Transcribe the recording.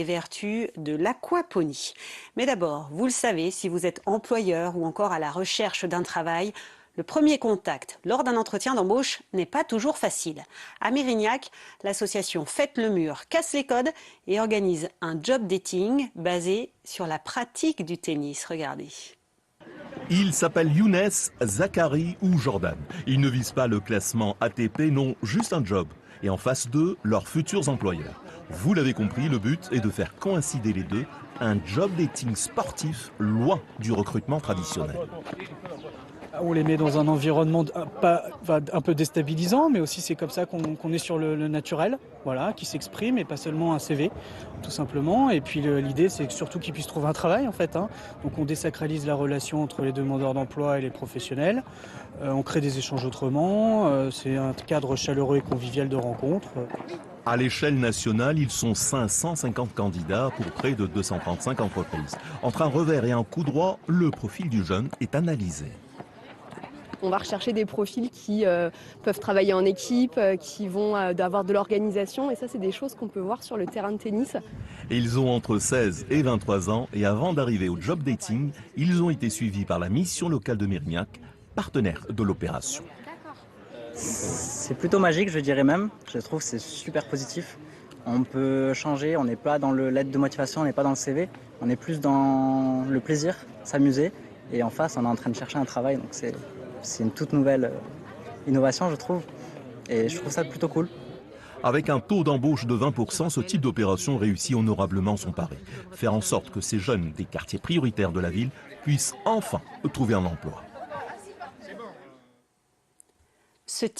Les vertus de l'aquaponie. Mais d'abord, vous le savez, si vous êtes employeur ou encore à la recherche d'un travail, le premier contact lors d'un entretien d'embauche n'est pas toujours facile. À Mérignac, l'association Faites le mur casse les codes et organise un job dating basé sur la pratique du tennis. Regardez. Ils s'appellent Younes, Zachary ou Jordan. Ils ne visent pas le classement ATP, non, juste un job. Et en face d'eux, leurs futurs employeurs. Vous l'avez compris, le but est de faire coïncider les deux, un job dating sportif loin du recrutement traditionnel. On les met dans un environnement un peu déstabilisant, mais aussi c'est comme ça qu'on est sur le naturel, voilà, qui s'exprime et pas seulement un CV, tout simplement. Et puis l'idée, c'est surtout qu'ils puissent trouver un travail, en fait. Donc on désacralise la relation entre les demandeurs d'emploi et les professionnels. On crée des échanges autrement. C'est un cadre chaleureux et convivial de rencontre. À l'échelle nationale, ils sont 550 candidats pour près de 235 entreprises. Entre un revers et un coup droit, le profil du jeune est analysé. On va rechercher des profils qui peuvent travailler en équipe, qui vont avoir de l'organisation. Et ça, c'est des choses qu'on peut voir sur le terrain de tennis. Et ils ont entre 16 et 23 ans. Et avant d'arriver au job dating, ils ont été suivis par la mission locale de Mérignac, partenaire de l'opération. C'est plutôt magique, je dirais même. Je trouve que c'est super positif. On peut changer, on n'est pas dans le lettre de motivation, on n'est pas dans le CV. On est plus dans le plaisir, s'amuser. Et en face, on est en train de chercher un travail. Donc c'est une toute nouvelle innovation, je trouve. Et je trouve ça plutôt cool. Avec un taux d'embauche de 20%, ce type d'opération réussit honorablement son pari. Faire en sorte que ces jeunes des quartiers prioritaires de la ville puissent enfin trouver un emploi.